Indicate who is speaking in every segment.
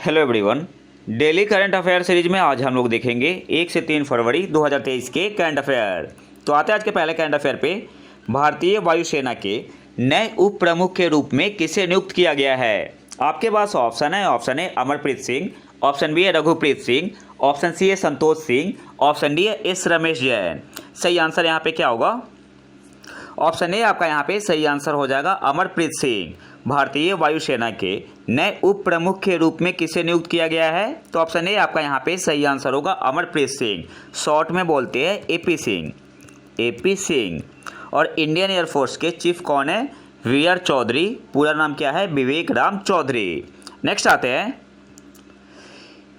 Speaker 1: Hello everyone. Daily current affair series में आज हम लोग देखेंगे 1 से 3 फरवरी 2023 के करंट अफेयर। तो आते हैं आज के पहले करंट अफेयर पे। भारतीय वायुसेना के नए उप प्रमुख के रूप में किसे नियुक्त किया गया है? आपके पास ऑप्शन है। Option A Amarpreet Singh, option B है रघुप्रीत सिंह, ऑप्शन सी है संतोष सिंह, ऑप्शन डी है एस रमेश जैन। सही आंसर यहाँ पे क्या होगा? ऑप्शन ए आपका यहाँ पे सही आंसर हो जाएगा अमरप्रीत सिंह। भारतीय वायुसेना के नए उप प्रमुख के रूप में किसे नियुक्त किया गया है? तो ऑप्शन ए आपका यहाँ पे सही आंसर होगा अमरप्रीत सिंह। शॉर्ट में बोलते हैं एपी सिंह, एपी सिंह। और इंडियन एयरफोर्स के चीफ कौन है? V R Chaudhary. पूरा नाम क्या है? विवेक राम चौधरी। नेक्स्ट आते हैं,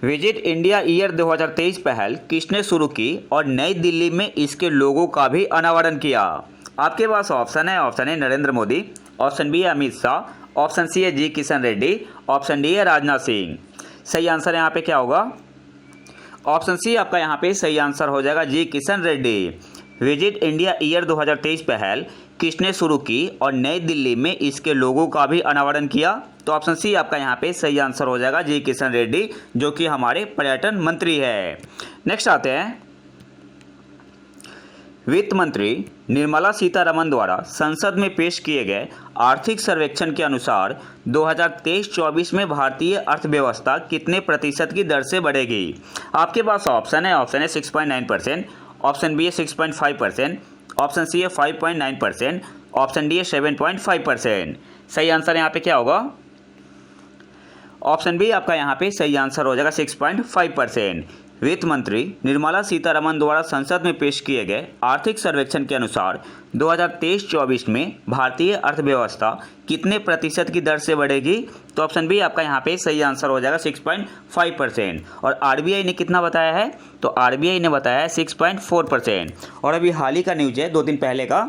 Speaker 1: विजिट इंडिया ईयर 2023 पहल किसने शुरू की और नई दिल्ली में इसके लोगों का भी अनावरण किया? आपके पास ऑप्शन है। Option A Narendra Modi, option B है अमित शाह, ऑप्शन सी है G Kishan Reddy, option D है राजनाथ सिंह। सही आंसर यहाँ पे क्या होगा? ऑप्शन सी आपका यहाँ पे सही आंसर हो जाएगा G Kishan Reddy. Visit India year 2023 पहल किसने शुरू की और नई दिल्ली में इसके लोगों का भी अनावरण किया? तो ऑप्शन सी आपका यहाँ पे सही आंसर हो जाएगा जी किशन रेड्डी, जो कि हमारे पर्यटन मंत्री है। नेक्स्ट आते हैं, वित्त मंत्री निर्मला सीतारमण द्वारा संसद में पेश किए गए आर्थिक सर्वेक्षण के अनुसार 2023-24 में भारतीय अर्थव्यवस्था कितने प्रतिशत की दर से बढ़ेगी? आपके पास ऑप्शन है। ऑप्शन है 6.9%, ऑप्शन बी है 6.5%, ऑप्शन सी है 5.9%, ऑप्शन डी है 7.5%। सही आंसर यहाँ पे क्या होगा? ऑप्शन बी आपका यहाँ पे सही आंसर हो जाएगा 6.5%। वित्त मंत्री निर्मला सीतारमण द्वारा संसद में पेश किए गए आर्थिक सर्वेक्षण के अनुसार 2023-24 में भारतीय अर्थव्यवस्था कितने प्रतिशत की दर से बढ़ेगी? तो ऑप्शन बी आपका यहाँ पे सही आंसर हो जाएगा 6.5%। और आरबीआई ने कितना बताया है? तो आरबीआई ने बताया है 6.4%। और अभी हाल ही का न्यूज है 2 दिन पहले का,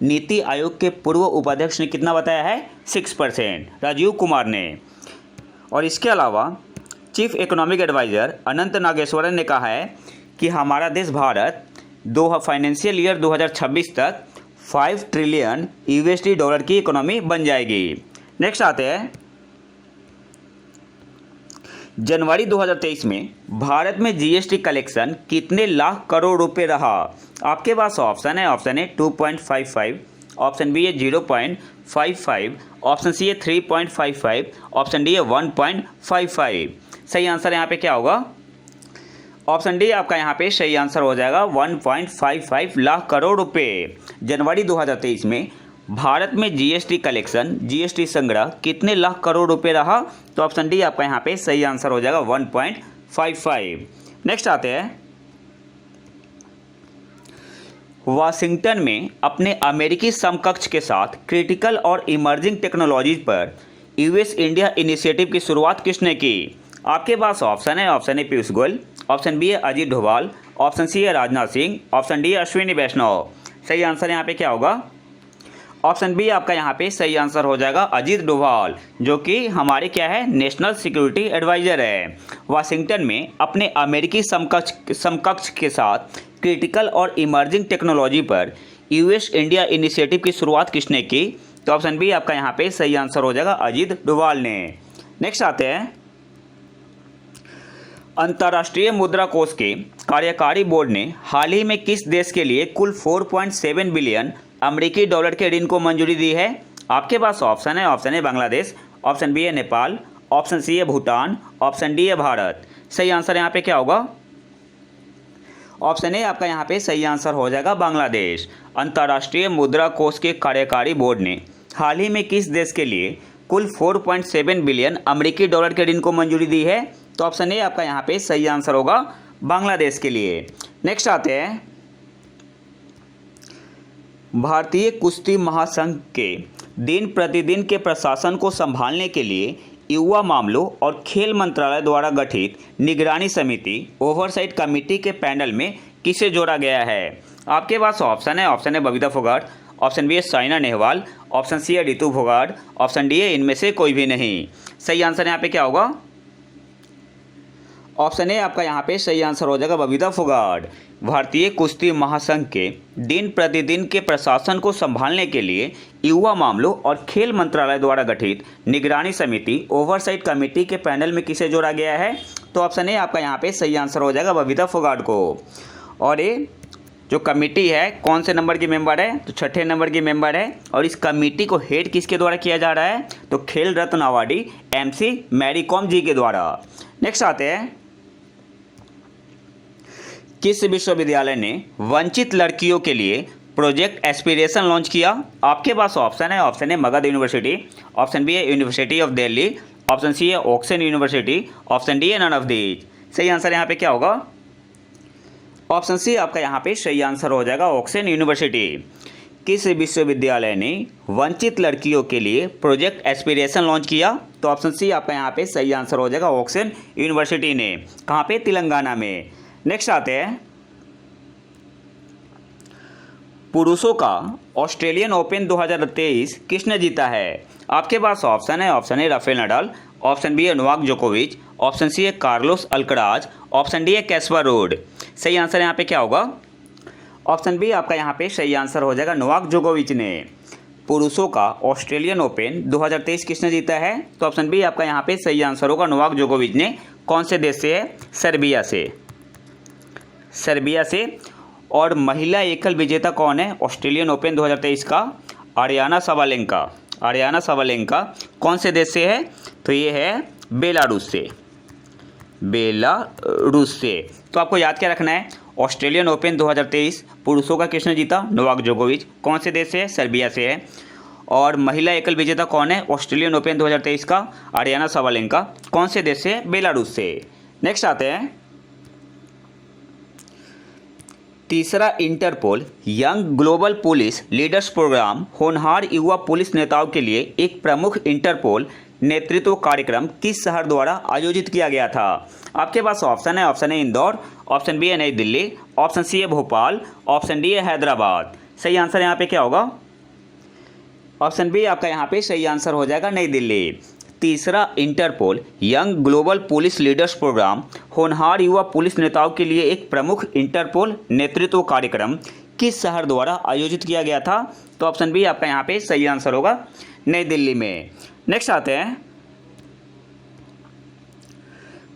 Speaker 1: नीति आयोग के पूर्व उपाध्यक्ष ने कितना बताया है? 6%, राजीव कुमार ने। और इसके अलावा चीफ इकोनॉमिक एडवाइज़र अनंत नागेश्वरन ने कहा है कि हमारा देश भारत फाइनेंशियल ईयर 2026 तक 5 ट्रिलियन यूएसडी डॉलर की इकोनॉमी बन जाएगी। नेक्स्ट आते हैं, जनवरी 2023 में भारत में जीएसटी कलेक्शन कितने लाख करोड़ रुपए रहा? आपके पास ऑप्शन है। ऑप्शन है 2.55, ऑप्शन बी है 0.55, ऑप्शन सी है 3.55, ऑप्शन डी है 1.55। सही आंसर यहाँ पे क्या होगा? ऑप्शन डी आपका यहाँ पे सही आंसर हो जाएगा 1.55 लाख करोड़ रुपए। जनवरी 2023 में भारत में जीएसटी कलेक्शन, जीएसटी संग्रह कितने लाख करोड़ रुपए रहा? तो ऑप्शन डी आपका यहाँ पे सही आंसर हो जाएगा 1.55। नेक्स्ट आते हैं, वाशिंगटन में अपने अमेरिकी समकक्ष के साथ क्रिटिकल और इमर्जिंग टेक्नोलॉजीज पर यूएस इंडिया इनिशिएटिव की शुरुआत किसने की? आपके पास ऑप्शन है। Option A Piyush Goyal, option B है अजीत डोभाल, ऑप्शन सी है राजनाथ सिंह, ऑप्शन डी है अश्विनी वैष्णव। सही आंसर यहाँ पे क्या होगा? ऑप्शन बी आपका यहाँ पे सही आंसर हो जाएगा अजीत डोभाल, जो कि हमारे क्या है? नेशनल सिक्योरिटी एडवाइज़र है। वाशिंगटन में अपने अमेरिकी समकक्ष के साथ क्रिटिकल और इमर्जिंग टेक्नोलॉजी पर यूएस इंडिया इनिशिएटिव की शुरुआत किसने की? तो ऑप्शन बी आपका यहाँ पे सही आंसर हो जाएगा अजीत डोभाल ने। नेक्स्ट आते हैं, अंतर्राष्ट्रीय मुद्रा कोष के कार्यकारी बोर्ड ने हाल ही में किस देश के लिए कुल 4.7 बिलियन अमेरिकी डॉलर के ऋण को मंजूरी दी है? आपके पास ऑप्शन है। Option A Bangladesh, option B है नेपाल, ऑप्शन सी है भूटान, ऑप्शन डी है भारत। सही आंसर यहाँ पे क्या होगा? ऑप्शन ए आपका यहाँ पे सही आंसर हो जाएगा बांग्लादेश। अंतर्राष्ट्रीय मुद्रा कोष के कार्यकारी बोर्ड ने हाल ही में किस देश के लिए कुल 4.7 बिलियन अमेरिकी डॉलर के ऋण को मंजूरी दी है? तो ऑप्शन ए आपका यहाँ पे सही आंसर होगा बांग्लादेश के लिए। नेक्स्ट आते हैं, भारतीय कुश्ती महासंघ के दिन प्रतिदिन के प्रशासन को संभालने के लिए युवा मामलों और खेल मंत्रालय द्वारा गठित निगरानी समिति ओवरसाइट कमेटी के पैनल में किसे जोड़ा गया है? आपके पास ऑप्शन है। ऑप्शन है बबीता फोगाट, ऑप्शन बी है साइना नेहवाल, ऑप्शन सी है रितु फोगाट, ऑप्शन डी है इनमें से कोई भी नहीं। सही आंसर यहाँ पे क्या होगा? ऑप्शन ए आपका यहाँ पे सही आंसर हो जाएगा बबीता फोगाट। भारतीय कुश्ती महासंघ के दिन प्रतिदिन के प्रशासन को संभालने के लिए युवा मामलों और खेल मंत्रालय द्वारा गठित निगरानी समिति ओवरसाइट कमेटी के पैनल में किसे जोड़ा गया है? तो ऑप्शन ए आपका यहाँ पे सही आंसर हो जाएगा बबीता फोगाट को। और ये जो कमेटी है कौन से नंबर की मेंबर है? तो छठे नंबर की मेंबर है। और इस कमेटी को हेड किसके द्वारा किया जा रहा है? तो खेल रत्न अवार्डी MC मैरी कॉम जी के द्वारा। नेक्स्ट आते हैं, किस विश्वविद्यालय ने वंचित लड़कियों के लिए प्रोजेक्ट एस्पिरेशन लॉन्च किया? आपके पास ऑप्शन है, option A Magadh university, option B है university of Delhi, option C है ऑक्सन यूनिवर्सिटी, ऑप्शन डी है नन ऑफ दीज। सही आंसर यहाँ पे क्या होगा? ऑप्शन सी आपका यहाँ पे सही आंसर हो जाएगा ऑक्सन यूनिवर्सिटी। किस विश्वविद्यालय ने वंचित लड़कियों के लिए प्रोजेक्ट एस्पिरेशन लॉन्च किया? तो ऑप्शन सी आपका यहाँ पे सही आंसर हो जाएगा ऑक्सन यूनिवर्सिटी ने। कहाँ पे? तेलंगाना में। नेक्स्ट आते हैं, पुरुषों का ऑस्ट्रेलियन ओपन 2023 किसने जीता है? आपके पास ऑप्शन है, option A Rafael Nadal, option B है नोवाक जोकोविच, ऑप्शन सी है कार्लोस अल्कराज, ऑप्शन डी है कैस्पर रूड। सही आंसर यहाँ पे क्या होगा? ऑप्शन बी आपका यहाँ पे सही आंसर हो जाएगा नोवाक जोकोविच ने। पुरुषों का ऑस्ट्रेलियन ओपन 2023 किसने जीता है? तो ऑप्शन बी आपका यहाँ पे सही आंसर होगा नोवाक जोकोविच ने। कौन से देश से है? सर्बिया से। सर्बिया से। और महिला एकल विजेता कौन है ऑस्ट्रेलियन ओपन 2023 का? Ariana Sabalenka. आरियाना साबालेंका कौन से देश से है? तो ये है बेलारूस से। बेलारूस से। तो आपको याद क्या रखना है? ऑस्ट्रेलियन ओपन 2023 पुरुषों का किसने जीता? नोवाक जोकोविच। कौन से देश से है? सर्बिया से है। और महिला एकल विजेता कौन है ऑस्ट्रेलियन ओपन 2023 का? Ariana Sabalenka. कौन से देश से? बेलारूस से। नेक्स्ट आते हैं, तीसरा Interpol young global police leaders programme होनहार युवा पुलिस नेताओं के लिए एक प्रमुख इंटरपोल नेतृत्व कार्यक्रम किस शहर द्वारा आयोजित किया गया था? आपके पास ऑप्शन है, option A Indore, option B है नई दिल्ली, ऑप्शन सी है भोपाल, ऑप्शन डी है हैदराबाद। सही आंसर यहाँ पे क्या होगा? ऑप्शन बी आपका यहाँ पे सही आंसर हो जाएगा नई दिल्ली। तीसरा Interpol young global police leaders programme होनहार युवा पुलिस नेताओं के लिए एक प्रमुख इंटरपोल नेतृत्व कार्यक्रम किस शहर द्वारा आयोजित किया गया था? तो ऑप्शन बी आपका यहाँ पे सही आंसर होगा नई दिल्ली में। नेक्स्ट आते हैं,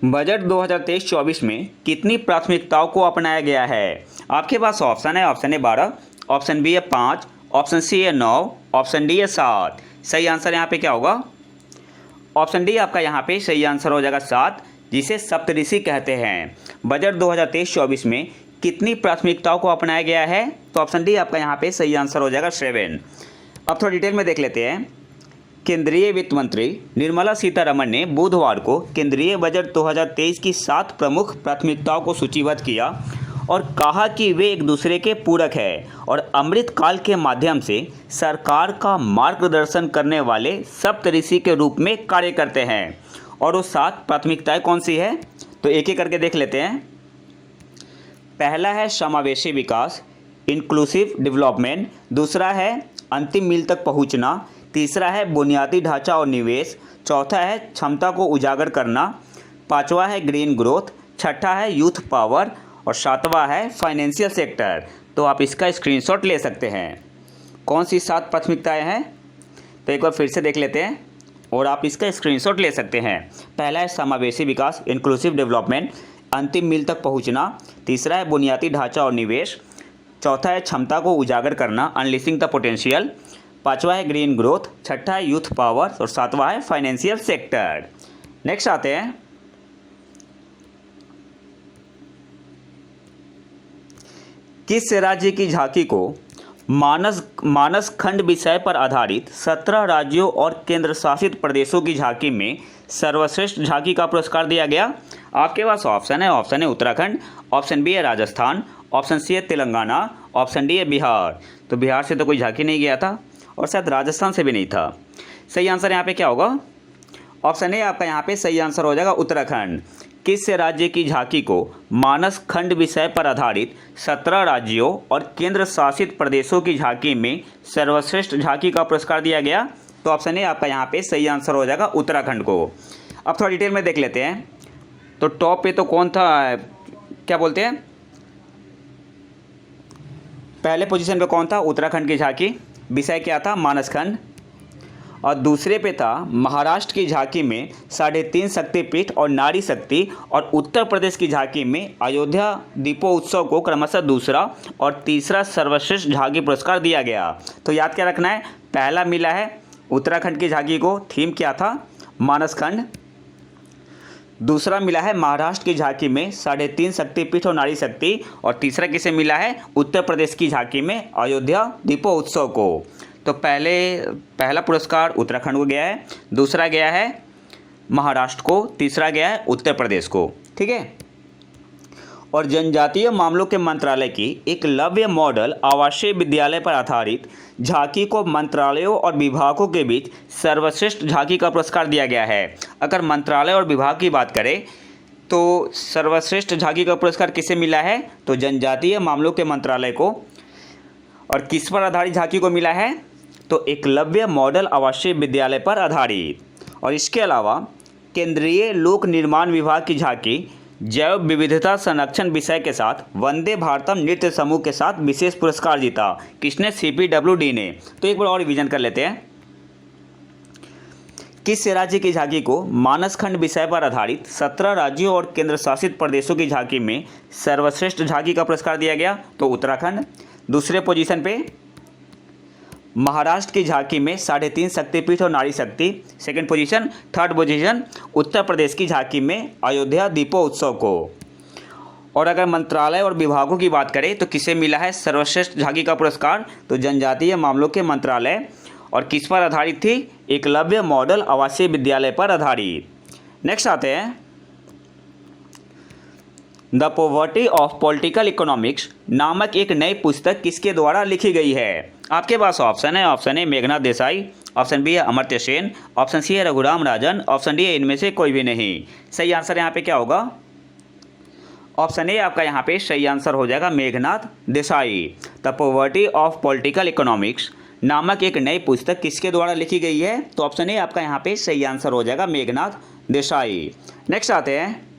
Speaker 1: बजट 2023-24 में कितनी प्राथमिकताओं को अपनाया गया है? आपके पास ऑप्शन है, ऑप्शन ए 12, ऑप्शन बी है 5, ऑप्शन सी है 9, ऑप्शन डी है 7। सही आंसर यहाँ पे क्या होगा? ऑप्शन डी आपका यहाँ पे सही आंसर हो जाएगा 7, जिसे सप्तऋषि कहते हैं। बजट 2023-24 में कितनी प्राथमिकताओं को अपनाया गया है? तो ऑप्शन डी आपका यहाँ पे सही आंसर हो जाएगा 7। अब थोड़ा डिटेल में देख लेते हैं। केंद्रीय वित्त मंत्री निर्मला सीतारमण ने बुधवार को केंद्रीय बजट 2023 की 7 प्रमुख प्राथमिकताओं को सूचीबद्ध किया और कहा कि वे एक दूसरे के पूरक है और अमृत काल के माध्यम से सरकार का मार्गदर्शन करने वाले सप्तऋषि के रूप में कार्य करते हैं। और वो 7 प्राथमिकताएं कौन सी है? तो एक एक करके देख लेते हैं। पहला है समावेशी विकास, इंक्लूसिव डेवलपमेंट। दूसरा है अंतिम मील तक पहुंचना। तीसरा है बुनियादी ढांचा और निवेश। चौथा है क्षमता को उजागर करना। पांचवा है ग्रीन ग्रोथ। छठा है यूथ पावर और सातवां है फाइनेंशियल सेक्टर। तो आप इसका स्क्रीनशॉट ले सकते हैं। कौन सी 7 प्राथमिकताएं हैं? तो एक बार फिर से देख लेते हैं और आप इसका स्क्रीनशॉट ले सकते हैं। पहला है समावेशी विकास, इंक्लूसिव डेवलपमेंट, अंतिम मील तक पहुंचना। तीसरा है बुनियादी ढांचा और निवेश। चौथा है क्षमता को उजागर करना, अनलिशिंग द पोटेंशियल। पांचवा है ग्रीन ग्रोथ। छठा है यूथ पावर और सातवां है फाइनेंशियल सेक्टर। नेक्स्ट आते हैं, किस राज्य की झांकी को मानस खंड विषय पर आधारित 17 राज्यों और केंद्र शासित प्रदेशों की झांकी में सर्वश्रेष्ठ झांकी का पुरस्कार दिया गया? आपके पास ऑप्शन है, ऑप्शन है उत्तराखंड, ऑप्शन बी है राजस्थान, ऑप्शन सी है तेलंगाना, ऑप्शन डी है बिहार। तो बिहार से तो कोई झांकी नहीं गया था और शायद राजस्थान से भी नहीं था। सही आंसर यहाँ पे क्या होगा? ऑप्शन ए आपका यहाँ पे सही आंसर हो जाएगा उत्तराखंड। किस राज्य की झांकी को मानस खंड विषय पर आधारित 17 राज्यों और केंद्र शासित प्रदेशों की झांकी में सर्वश्रेष्ठ झांकी का पुरस्कार दिया गया? तो ऑप्शन ए आपका यहाँ पे सही आंसर हो जाएगा उत्तराखंड को। अब थोड़ा डिटेल में देख लेते हैं। तो टॉप पे तो कौन था, क्या बोलते हैं, पहले पोजीशन पे कौन था, उत्तराखंड की झांकी, विषय क्या था, मानसखंड। और दूसरे पे था महाराष्ट्र की झांकी में 3.5 शक्तिपीठ और नारी शक्ति, और उत्तर प्रदेश की झांकी में अयोध्या दीपोत्सव को क्रमशः दूसरा और तीसरा सर्वश्रेष्ठ झांकी पुरस्कार दिया गया। तो याद क्या रखना है, पहला मिला है उत्तराखंड की झांकी को, थीम क्या था, मानसखंड। दूसरा मिला है महाराष्ट्र की झांकी में 3.5 शक्तिपीठ और नारी शक्ति, और तीसरा किसे मिला है, उत्तर प्रदेश की झांकी में अयोध्या दीपोत्सव को। तो पहला पुरस्कार उत्तराखंड को गया है, दूसरा गया है महाराष्ट्र को, तीसरा गया है उत्तर प्रदेश को, ठीक है। और जनजातीय मामलों के मंत्रालय की एकलव्य मॉडल आवासीय विद्यालय पर आधारित झांकी को मंत्रालयों और विभागों के बीच सर्वश्रेष्ठ झांकी का पुरस्कार दिया गया है। अगर मंत्रालय और विभाग की बात करें तो सर्वश्रेष्ठ झांकी का पुरस्कार किसे मिला है, तो जनजातीय मामलों के मंत्रालय को। और किस पर आधारित झांकी को मिला है, तो एकलव्य मॉडल आवासीय विद्यालय पर आधारित। और इसके अलावा केंद्रीय लोक निर्माण विभाग की झांकी जैव विविधता संरक्षण विषय के साथ वंदे भारतम नृत्य समूह के साथ विशेष पुरस्कार जीता। किसने, CPWD ने। तो एक बार और रिवीजन कर लेते हैं। किस राज्य की झांकी को मानसखंड विषय पर आधारित 17 राज्यों और केंद्र शासित प्रदेशों की झांकी में सर्वश्रेष्ठ झांकी का पुरस्कार दिया गया, तो उत्तराखंड। दूसरे पोजीशन पे महाराष्ट्र की झांकी में 3.5 शक्तिपीठ और नारी शक्ति, second position. Third position Uttar Pradesh की झांकी में अयोध्या दीपोत्सव को। और अगर मंत्रालय और विभागों की बात करें तो किसे मिला है सर्वश्रेष्ठ झांकी का पुरस्कार, तो जनजातीय मामलों के मंत्रालय। और किस पर आधारित थी, एकलव्य मॉडल आवासीय विद्यालय पर आधारित। नेक्स्ट आते हैं, the poverty of political economics नामक एक नई पुस्तक किसके द्वारा लिखी गई है। आपके पास ऑप्शन है, option A Meghnath Desai, option B है अमर्त्य सेन, ऑप्शन सी है रघुराम राजन, ऑप्शन डी है इनमें से कोई भी नहीं। सही आंसर यहाँ पे क्या होगा, ऑप्शन ए आपका यहाँ पे सही आंसर हो जाएगा, Meghnath Desai. The poverty of political economics नामक एक नई पुस्तक किसके द्वारा लिखी गई है, तो ऑप्शन ए आपका यहाँ पे सही आंसर हो जाएगा, मेघनाथ देसाई। नेक्स्ट आते हैं,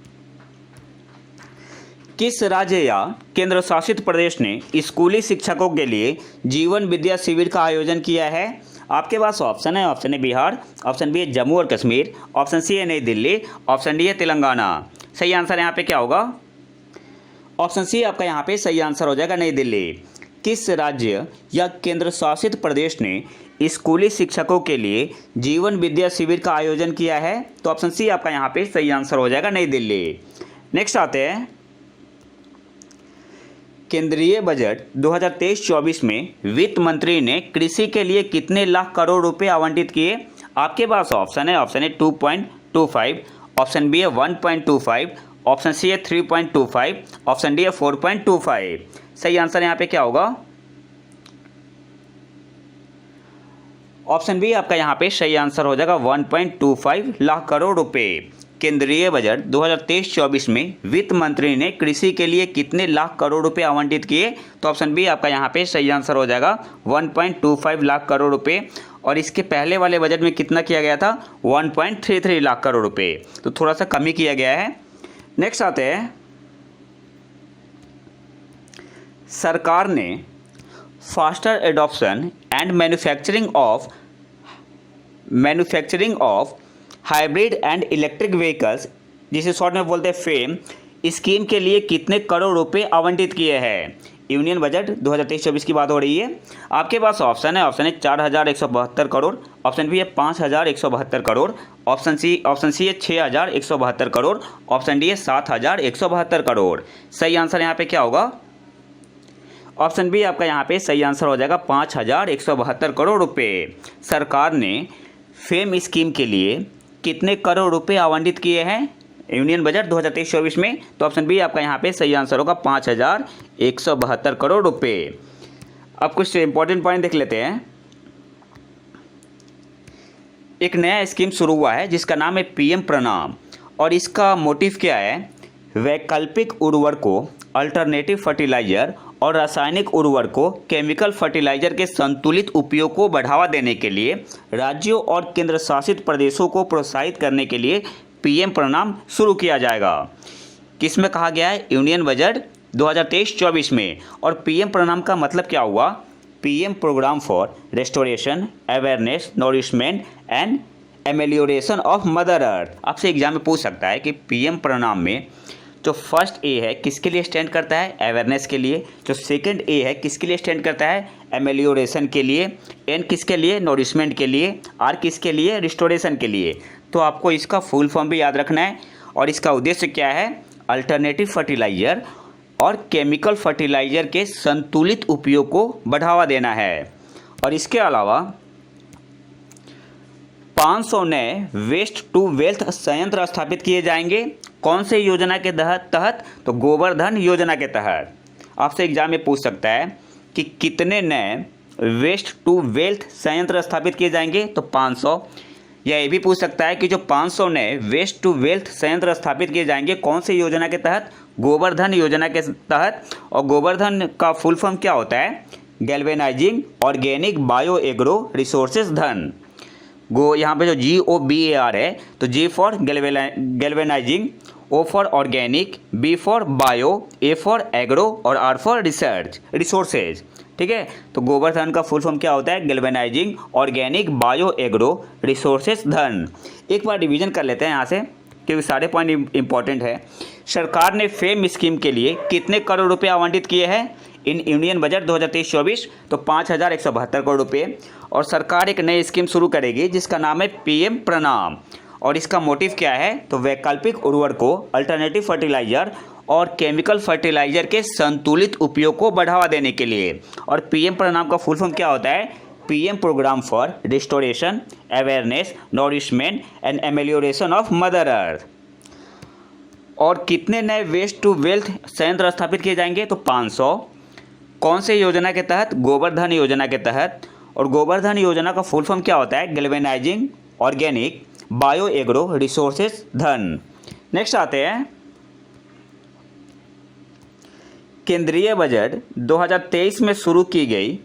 Speaker 1: किस राज्य या केंद्र शासित प्रदेश ने स्कूली शिक्षकों के लिए जीवन विद्या शिविर का आयोजन किया है। आपके पास ऑप्शन है, option A Bihar, option B है जम्मू और कश्मीर, ऑप्शन सी है नई दिल्ली, ऑप्शन डी है तेलंगाना। सही आंसर यहाँ पे क्या होगा, ऑप्शन सी आपका यहाँ पे सही आंसर हो जाएगा, नई दिल्ली। किस राज्य या केंद्र शासित प्रदेश ने स्कूली शिक्षकों के लिए जीवन विद्या शिविर का आयोजन किया है, तो ऑप्शन सी आपका यहाँ पे सही आंसर हो जाएगा, नई दिल्ली। नेक्स्ट आते हैं, केंद्रीय बजट 2023-24 में वित्त मंत्री ने कृषि के लिए कितने लाख करोड़ रुपए आवंटित किए। आपके पास ऑप्शन है, ऑप्शन ए 2.25, ऑप्शन बी है 1.25, ऑप्शन सी है 3.25, ऑप्शन डी है 4.25। सही आंसर यहाँ पे क्या होगा, ऑप्शन बी आपका यहाँ पे सही आंसर हो जाएगा, 1.25 लाख करोड़ रुपए। केंद्रीय बजट 2023-24 में वित्त मंत्री ने कृषि के लिए कितने लाख करोड़ रुपए आवंटित किए, तो ऑप्शन बी आपका यहाँ पे सही आंसर हो जाएगा, 1.25 लाख करोड़ रुपए। और इसके पहले वाले बजट में कितना किया गया था, 1.33 लाख करोड़ रुपए, तो थोड़ा सा कम ही किया गया है। नेक्स्ट आते हैं, सरकार ने faster adoption and manufacturing of hybrid and electric vehicles, जिसे शॉर्ट में बोलते हैं फेम, स्कीम के लिए कितने करोड़ रुपए आवंटित किए हैं। यूनियन बजट 2023-24 की बात हो रही है। आपके पास ऑप्शन है, option A 4,172 crore, option B है 5,172 करोड़, ऑप्शन सी है 6,172 करोड़, ऑप्शन डी है 7,172 करोड़। सही आंसर यहाँ पे क्या होगा, ऑप्शन बी आपका यहाँ पे सही आंसर हो जाएगा, 5,172 करोड़ रुपए। सरकार ने फेम स्कीम के लिए कितने करोड़ रुपए आवंटित किए हैं यूनियन बजट 2023-24 में, तो ऑप्शन बी आपका यहाँ पे सही आंसर होगा, 5,172 करोड़ रुपए। अब कुछ इंपॉर्टेंट पॉइंट देख लेते हैं। एक नया स्कीम शुरू हुआ है जिसका नाम है PM प्रणाम, और इसका मोटिव क्या है, वैकल्पिक उर्वरकों, अल्टरनेटिव फर्टिलाइजर और रासायनिक उर्वरकों, केमिकल फर्टिलाइजर के संतुलित उपयोग को बढ़ावा देने के लिए राज्यों और केंद्र शासित प्रदेशों को प्रोत्साहित करने के लिए पीएम प्रणाम शुरू किया जाएगा। किस में कहा गया है? यूनियन बजट 2023-24 में। और पीएम प्रणाम का मतलब क्या हुआ? PM program for restoration, awareness, nourishment and amelioration of mother earth. आपसे एग्जाम में पूछ सकता है कि पीएम प्रणाम में जो फर्स्ट ए है किसके लिए स्टैंड करता है? अवेयरनेस के लिए। जो सेकंड ए है किसके लिए स्टैंड करता है? एमेलियोरेशन के लिए। एन किसके लिए? नॉरिशमेंट के लिए। आर किसके लिए? रिस्टोरेशन के लिए। तो आपको इसका फुल फॉर्म भी याद रखना है। और इसका उद्देश्य क्या है? अल्टरनेटिव फर्टिलाइजर और केमिकल फर्टिलाइजर के संतुलित उपयोग को बढ़ावा देना है। और इसके अलावा 500 नए वेस्ट टू वेल्थ संयंत्र स्थापित किए जाएंगे। कौन से योजना के तहत? तो गोवर्धन योजना के तहत। आपसे एग्जाम में पूछ सकता है कि कितने नए वेस्ट टू वेल्थ संयंत्र स्थापित किए जाएंगे? तो 500। या ये भी पूछ सकता है कि जो 500 नए वेस्ट टू वेल्थ संयंत्र स्थापित किए जाएंगे कौन से योजना के तहत? गोवर्धन योजना के तहत। और गोवर्धन का फुल फॉर्म क्या होता है? Galvanising organic bio agro resources धन। यहाँ पे जो GOBAR है, तो G for galvanising, O for organic, B for bio, A for agro और R फॉर रिसोर्सेज। ठीक है, तो गोवर्धन का फुल फॉर्म क्या होता है? Galvanising organic bio agro resources धन। एक बार रिवीजन कर लेते हैं यहाँ से, क्योंकि सारे पॉइंट इंपॉर्टेंट है। सरकार ने फेम स्कीम के लिए कितने करोड़ रुपए आवंटित किए हैं इन यूनियन बजट 2023-24? तो 5,172 करोड़ रुपए। और सरकार एक नई स्कीम शुरू करेगी जिसका नाम है पीएम प्रणाम। और इसका मोटिव क्या है? तो वैकल्पिक उर्वरकों, अल्टरनेटिव फर्टिलाइजर और केमिकल फर्टिलाइजर के संतुलित उपयोग को बढ़ावा देने के लिए। और पीएम प्रणाम का फुल फॉर्म क्या होता है? PM program for restoration, awareness, nourishment and amelioration of mother earth. और कितने नए वेस्ट टू वेल्थ संयंत्र स्थापित किए जाएंगे? तो 500। कौन से योजना के तहत? गोवर्धन योजना के तहत। और गोवर्धन योजना का फुल फॉर्म क्या होता है? Galvanising organic bio agro resources धन। नेक्स्ट आते हैं, केंद्रीय बजट 2023 में शुरू की गई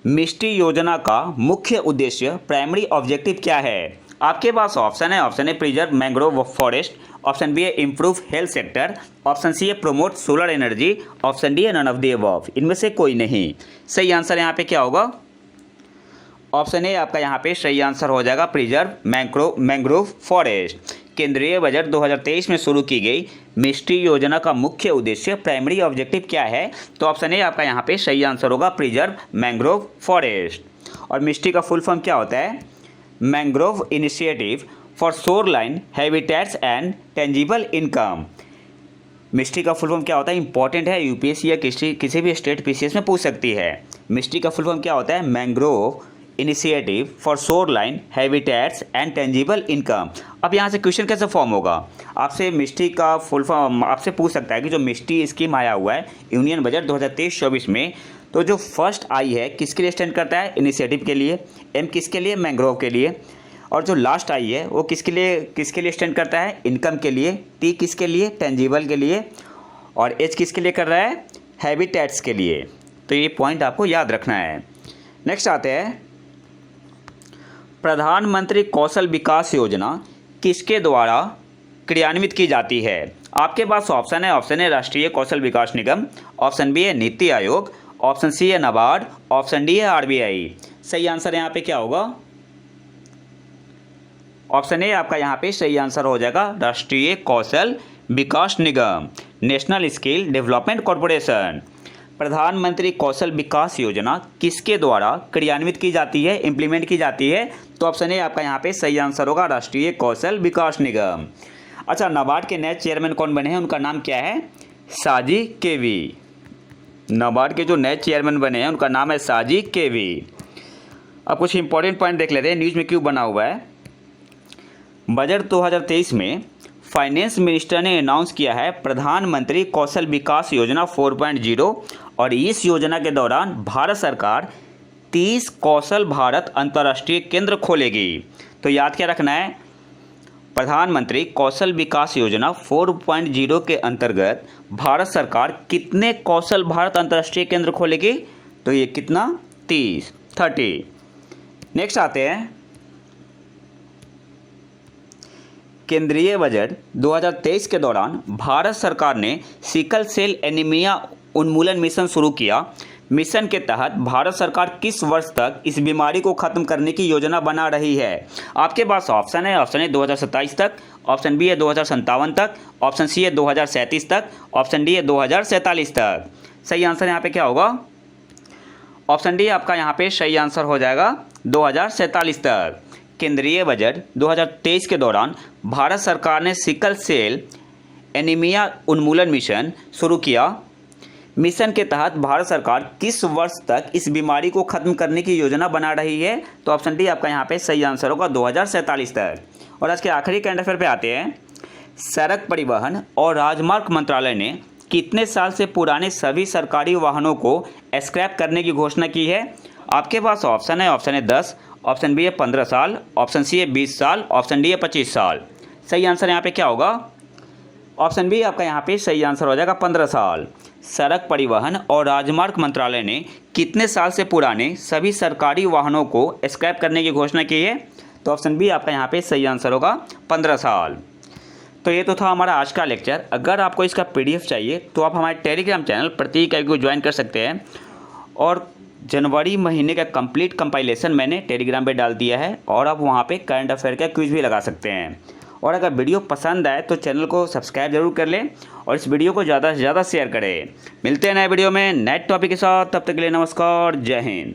Speaker 1: मिष्टी योजना का मुख्य उद्देश्य, प्राइमरी ऑब्जेक्टिव क्या है? आपके पास ऑप्शन है। Option A preserve mangrove forest, option B है improve health sector, option C है promote solar energy, option D है नन ऑफ द अबव। इनमें से कोई नहीं। सही आंसर यहाँ पे क्या होगा? ऑप्शन ए आपका यहाँ पे सही आंसर हो जाएगा, प्रिजर्व मैंग्रोव फॉरेस्ट। केंद्रीय बजट 2023 में शुरू की गई मिष्टी योजना का मुख्य उद्देश्य, प्राइमरी ऑब्जेक्टिव क्या है? तो ऑप्शन ए आपका यहाँ पे सही आंसर होगा, प्रिजर्व मैंग्रोव फॉरेस्ट। और मिष्टी का फुल फॉर्म क्या होता है? Mangrove initiative for shoreline habitats and tangible income. Mishti का फुल फॉर्म क्या होता है? इंपॉर्टेंट है, यूपीएससी या किसी भी स्टेट पीसीएस में पूछ सकती है। मिष्टी का फुल फॉर्म क्या होता है? Mangrove initiative for shoreline habitats and tangible income. अब यहाँ से क्वेश्चन कैसे फॉर्म होगा? आपसे मिष्टी का फुल फॉर्म आपसे पूछ सकता है कि जो मिष्टी स्कीम आया हुआ है यूनियन बजट 2023-24 में, तो जो फर्स्ट आई है किसके लिए स्टैंड करता है? इनिशिएटिव के लिए। एम किसके लिए? मैंग्रोव के लिए। और जो लास्ट आई है वो किसके लिए स्टैंड करता है? इनकम के लिए। टी किसके लिए? टेंजिबल के लिए। और एच किसके लिए कर रहा है? हैबिटेट्स के लिए। तो ये पॉइंट आपको याद रखना है। नेक्स्ट आते हैं, प्रधानमंत्री कौशल विकास योजना किसके द्वारा क्रियान्वित की जाती है? आपके पास ऑप्शन है। ऑप्शन ए राष्ट्रीय कौशल विकास निगम, ऑप्शन बी है नीति आयोग, ऑप्शन सी है नाबार्ड, ऑप्शन डी है RBI। सही आंसर यहाँ पे क्या होगा? ऑप्शन ए आपका यहाँ पे सही आंसर हो जाएगा, राष्ट्रीय कौशल विकास निगम, नेशनल स्किल डेवलपमेंट कॉरपोरेशन। प्रधानमंत्री कौशल विकास योजना किसके द्वारा क्रियान्वित की जाती है, इंप्लीमेंट की जाती है? तो ऑप्शन ए आपका यहाँ पे सही आंसर होगा, राष्ट्रीय कौशल विकास निगम। अच्छा, नाबार्ड के नए चेयरमैन कौन बने हैं? उनका नाम क्या है? साजी केवी। नाबार्ड के जो नए चेयरमैन बने हैं उनका नाम है साजी केवी। अब कुछ इंपॉर्टेंट पॉइंट देख लेते हैं, न्यूज़ में क्यों बना हुआ है। बजट 2023 में फाइनेंस मिनिस्टर ने अनाउंस किया है प्रधानमंत्री कौशल विकास योजना 4.0, और इस योजना के दौरान भारत सरकार 30 कौशल भारत अंतर्राष्ट्रीय केंद्र खोलेगी। तो याद क्या रखना है, प्रधानमंत्री कौशल विकास योजना 4.0 के अंतर्गत भारत सरकार कितने कौशल भारत अंतर्राष्ट्रीय केंद्र खोलेगी? तो ये कितना? 30। नेक्स्ट आते हैं, केंद्रीय बजट 2023 के दौरान भारत सरकार ने सिकल सेल एनीमिया उन्मूलन मिशन शुरू किया। मिशन के तहत भारत सरकार किस वर्ष तक इस बीमारी को खत्म करने की योजना बना रही है? आपके पास ऑप्शन है। ऑप्शन ए 2027 तक, ऑप्शन बी है 2057 तक, ऑप्शन सी है 2037 तक, ऑप्शन डी है 2047 तक। सही आंसर यहाँ पे क्या होगा? ऑप्शन डी आपका यहाँ पे सही आंसर हो जाएगा 2047 तक। केंद्रीय बजट 2023 के दौरान भारत सरकार ने सिकल सेल एनीमिया उन्मूलन मिशन शुरू किया। मिशन के तहत भारत सरकार किस वर्ष तक इस बीमारी को खत्म करने की योजना बना रही है? तो ऑप्शन डी आपका यहाँ पे सही आंसर होगा 2047 तक। और आज के आखिरी करंट अफेयर पे आते हैं। सड़क परिवहन और राजमार्ग मंत्रालय ने कितने साल से पुराने सभी सरकारी वाहनों को स्क्रैप करने की घोषणा की है? आपके पास ऑप्शन है। ऑप्शन है 10, ऑप्शन बी है 15 साल, ऑप्शन सी है 20 साल, ऑप्शन डी है 25 साल। सही आंसर यहाँ पे क्या होगा? ऑप्शन बी आपका यहाँ पे सही आंसर हो जाएगा 15 साल। सड़क परिवहन और राजमार्ग मंत्रालय ने कितने साल से पुराने सभी सरकारी वाहनों को स्क्रैप करने की घोषणा की है? तो ऑप्शन बी आपका यहाँ पे सही आंसर होगा 15 साल। तो ये तो था हमारा आज का लेक्चर। अगर आपको इसका PDF चाहिए तो आप हमारे टेलीग्राम चैनल प्रतीक को ज्वाइन कर सकते हैं। और जनवरी महीने का कंप्लीट कंपाइलेशन मैंने टेलीग्राम पे डाल दिया है और आप वहाँ पे करंट अफेयर का क्विज भी लगा सकते हैं। और अगर वीडियो पसंद आए तो चैनल को सब्सक्राइब जरूर कर लें और इस वीडियो को ज़्यादा से ज़्यादा शेयर करें। मिलते हैं नए वीडियो में नए टॉपिक के साथ। तब तक के लिए नमस्कार, जय हिंद।